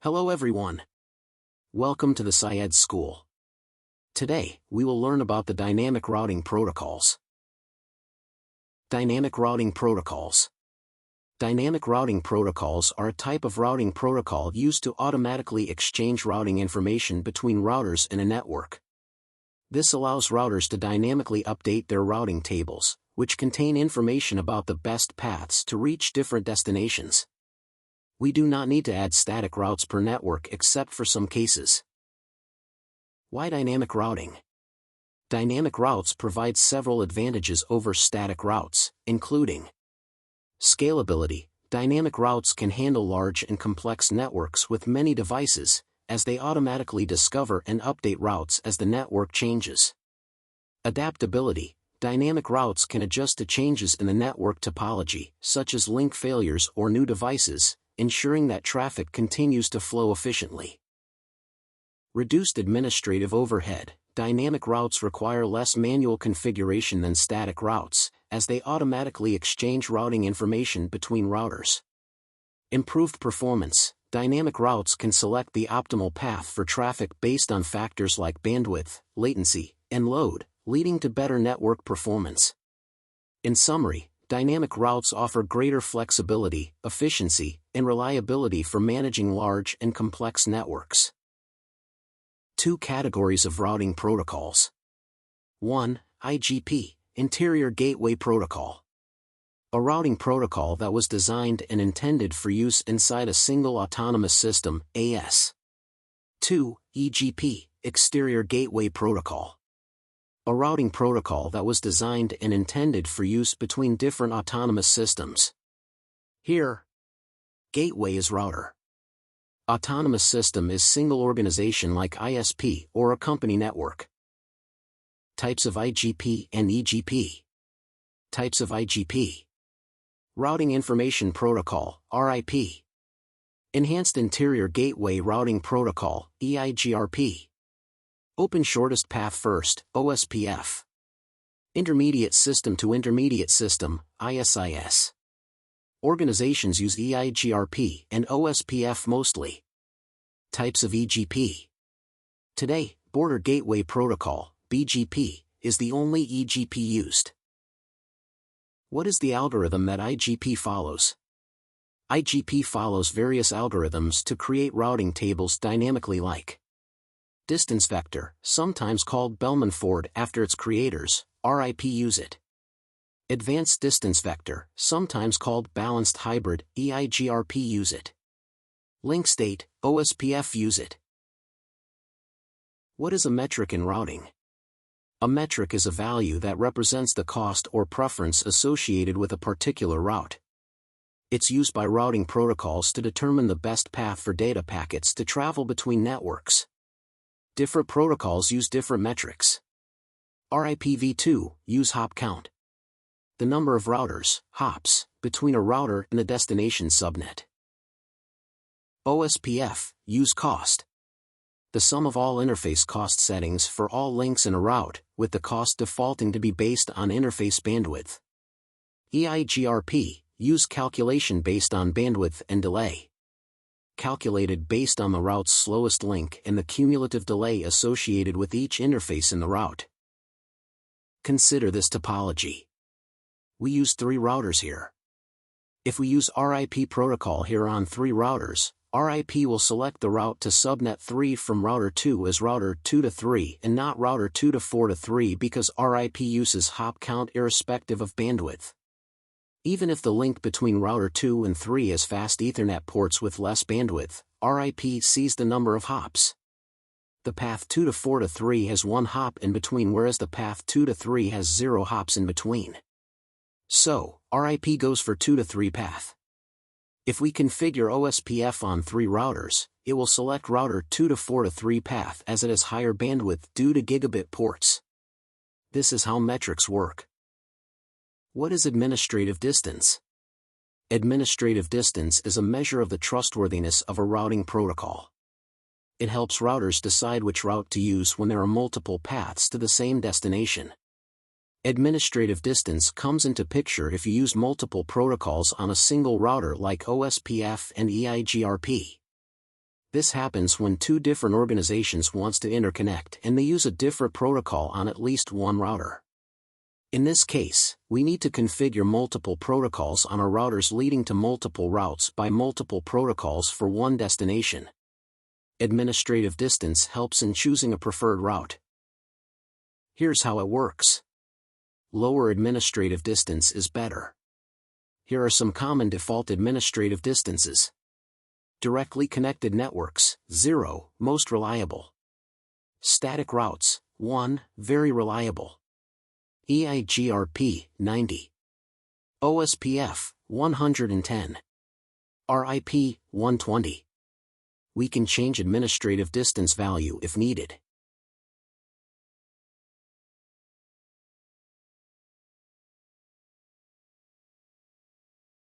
Hello everyone. Welcome to the SciEd School. Today, we will learn about the dynamic routing protocols. Dynamic routing protocols. Dynamic routing protocols are a type of routing protocol used to automatically exchange routing information between routers in a network. This allows routers to dynamically update their routing tables, which contain information about the best paths to reach different destinations. We do not need to add static routes per network except for some cases. Why dynamic routing? Dynamic routes provide several advantages over static routes, including scalability. Dynamic routes can handle large and complex networks with many devices, as they automatically discover and update routes as the network changes. Adaptability. Dynamic routes can adjust to changes in the network topology, such as link failures or new devices, ensuring that traffic continues to flow efficiently. Reduced administrative overhead. Dynamic routes require less manual configuration than static routes, as they automatically exchange routing information between routers. Improved performance. Dynamic routes can select the optimal path for traffic based on factors like bandwidth, latency, and load, leading to better network performance. In summary, dynamic routes offer greater flexibility, efficiency, and reliability for managing large and complex networks. Two categories of routing protocols. 1. IGP, Interior Gateway Protocol. A routing protocol that was designed and intended for use inside a single autonomous system, AS. 2. EGP, Exterior Gateway Protocol. A routing protocol that was designed and intended for use between different autonomous systems. Here, gateway is router. Autonomous system is single organization like ISP or a company network. Types of IGP and EGP. Types of IGP. Routing Information Protocol, RIP. Enhanced Interior Gateway Routing Protocol, EIGRP. Open Shortest Path First, OSPF. Intermediate System to Intermediate System, ISIS. Organizations use EIGRP and OSPF mostly. Types of EGP. Today, Border Gateway Protocol, BGP, is the only EGP used. What is the algorithm that IGP follows? IGP follows various algorithms to create routing tables dynamically like distance vector, sometimes called Bellman-Ford after its creators, RIP use it. Advanced distance vector, sometimes called balanced hybrid, EIGRP use it. Link state, OSPF use it. What is a metric in routing? A metric is a value that represents the cost or preference associated with a particular route. It's used by routing protocols to determine the best path for data packets to travel between networks. Different protocols use different metrics. RIPv2, use hop count. The number of routers, hops, between a router and a destination subnet. OSPF, use cost. The sum of all interface cost settings for all links in a route, with the cost defaulting to be based on interface bandwidth. EIGRP, use calculation based on bandwidth and delay. Calculated based on the route's slowest link and the cumulative delay associated with each interface in the route. Consider this topology. We use 3 routers here. If we use RIP protocol here on 3 routers, RIP will select the route to subnet 3 from router 2 as router 2 to 3 and not router 2 to 4 to 3 because RIP uses hop count irrespective of bandwidth. Even if the link between router 2 and 3 has fast Ethernet ports with less bandwidth, RIP sees the number of hops. The path 2 to 4 to 3 has 1 hop in between whereas the path 2 to 3 has 0 hops in between. So, RIP goes for 2 to 3 path. If we configure OSPF on 3 routers, it will select router 2 to 4 to 3 path as it has higher bandwidth due to gigabit ports. This is how metrics work. What is administrative distance? Administrative distance is a measure of the trustworthiness of a routing protocol. It helps routers decide which route to use when there are multiple paths to the same destination. Administrative distance comes into picture if you use multiple protocols on a single router like OSPF and EIGRP. This happens when two different organizations want to interconnect and they use a different protocol on at least one router. In this case, we need to configure multiple protocols on our routers leading to multiple routes by multiple protocols for one destination. Administrative distance helps in choosing a preferred route. Here's how it works. Lower administrative distance is better. Here are some common default administrative distances. Directly connected networks, 0, most reliable. Static routes, 1, very reliable. EIGRP, 90. OSPF, 110. RIP, 120. We can change administrative distance value if needed.